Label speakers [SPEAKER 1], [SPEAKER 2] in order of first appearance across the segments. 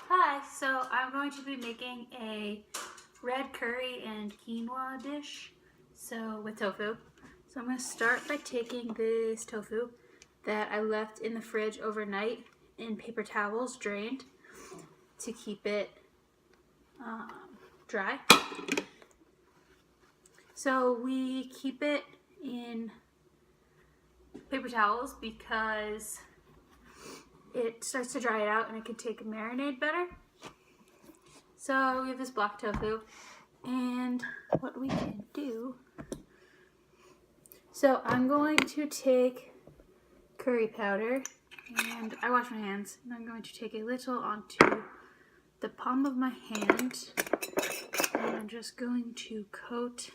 [SPEAKER 1] Hi, so I'm going to be making a red curry and quinoa dish, with tofu. So I'm going to start by taking this tofu that I left in the fridge overnight in paper towels, drained, to keep it dry. So we keep it in paper towels because it starts to dry it out and it can take a marinade better. So we have this black tofu, and what we can do, so I'm going to take curry powder, and I wash my hands, and I'm going to take a little onto the palm of my hand, and I'm just going to coat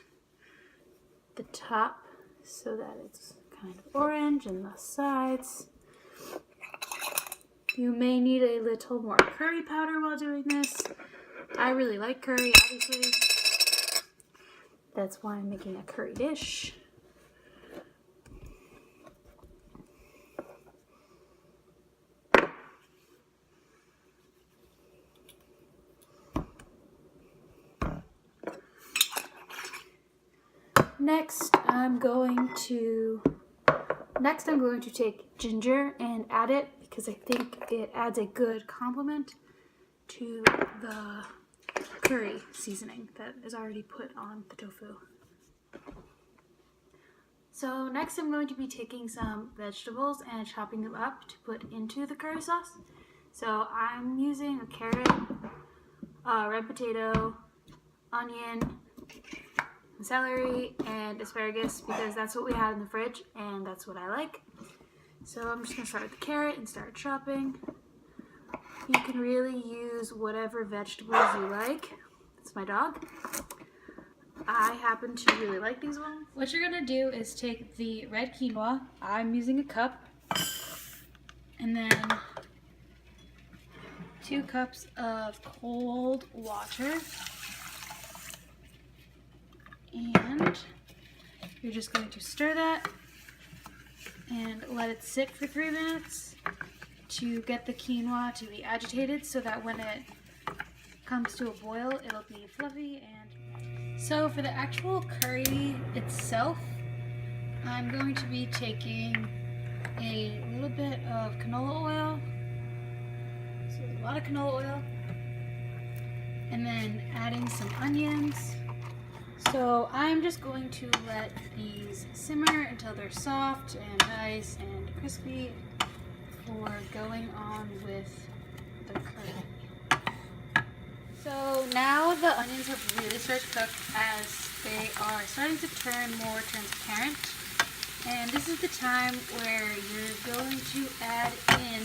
[SPEAKER 1] the top so that it's kind of orange and the sides. You may need a little more curry powder while doing this. I really like curry, obviously. That's why I'm making a curry dish. Next, I'm going to take ginger and add it because I think it adds a good complement to the curry seasoning that is already put on the tofu. So next I'm going to be taking some vegetables and chopping them up to put into the curry sauce. So I'm using a carrot, red potato, onion, celery, and asparagus because that's what we had in the fridge and that's what I like. So I'm just going to start with the carrot and start chopping. You can really use whatever vegetables you like. That's my dog. I happen to really like these ones. What you're going to do is take the red quinoa. I'm using a cup. And then 2 cups of cold water. And you're just going to stir that and let it sit for 3 minutes to get the quinoa to be agitated so that when it comes to a boil, it'll be fluffy. And so for the actual curry itself, I'm going to be taking a little bit of canola oil, so a lot of canola oil, and then adding some onions. So I'm just going to let these simmer until they're soft and nice and crispy before going on with the curry. So now the onions have really started to cook as they are starting to turn more transparent. And this is the time where you're going to add in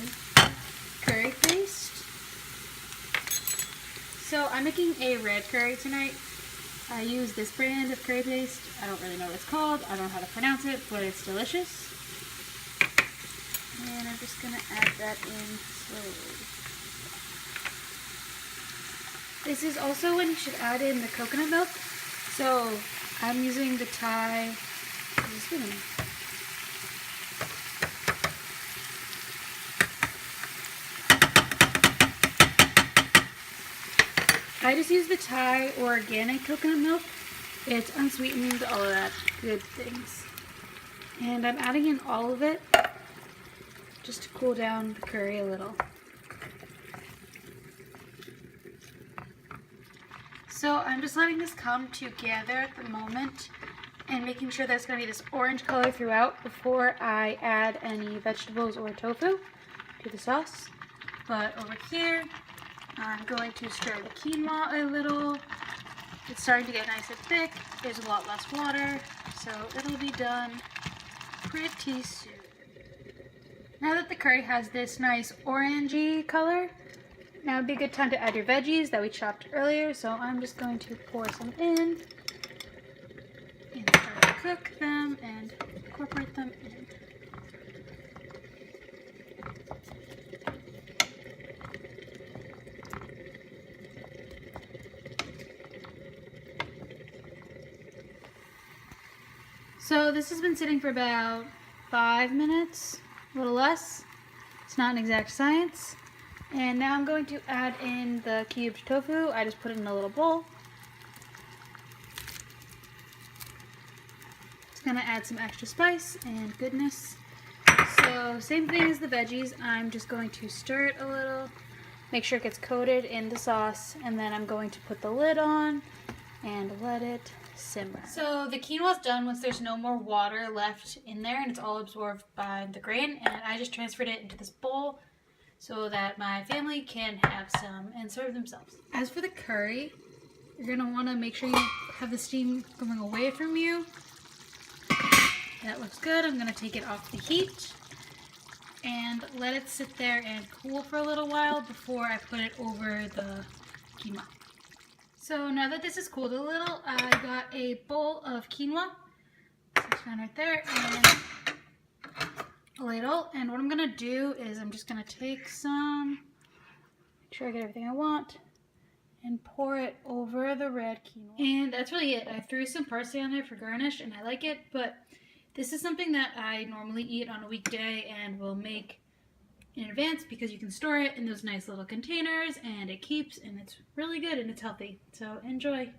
[SPEAKER 1] curry paste. So I'm making a red curry tonight. I use this brand of curry paste. I don't really know what it's called. I don't know how to pronounce it, but it's delicious. And I'm just going to add that in slowly. This is also when you should add in the coconut milk. So I'm using the Thai. I just use the Thai organic coconut milk. It's unsweetened, all of that good things. And I'm adding in all of it just to cool down the curry a little. So I'm just letting this come together at the moment and making sure that it's going to be this orange color throughout before I add any vegetables or tofu to the sauce. But over here, I'm going to stir the quinoa a little. It's starting to get nice and thick. There's a lot less water, so it'll be done pretty soon. Now that the curry has this nice orangey color, now would be a good time to add your veggies that we chopped earlier. So I'm just going to pour some in and start to cook them and incorporate them in. So this has been sitting for about 5 minutes, a little less. It's not an exact science. And now I'm going to add in the cubed tofu. I just put it in a little bowl. It's gonna add some extra spice and goodness. So same thing as the veggies, I'm just going to stir it a little, make sure it gets coated in the sauce, and then I'm going to put the lid on and let it simmer. So the quinoa's done once there's no more water left in there and it's all absorbed by the grain, and I just transferred it into this bowl so that my family can have some and serve themselves. As for the curry, you're going to want to make sure you have the steam going away from you. That looks good. I'm going to take it off the heat and let it sit there and cool for a little while before I put it over the quinoa. So now that this has cooled a little, I got a bowl of quinoa. It's down right there, and a ladle. And what I'm going to do is I'm just going to take some, make sure I get everything I want, and pour it over the red quinoa. And that's really it. I threw some parsley on there for garnish, and I like it, but this is something that I normally eat on a weekday and will make in advance because you can store it in those nice little containers and it keeps, and it's really good and it's healthy. So enjoy.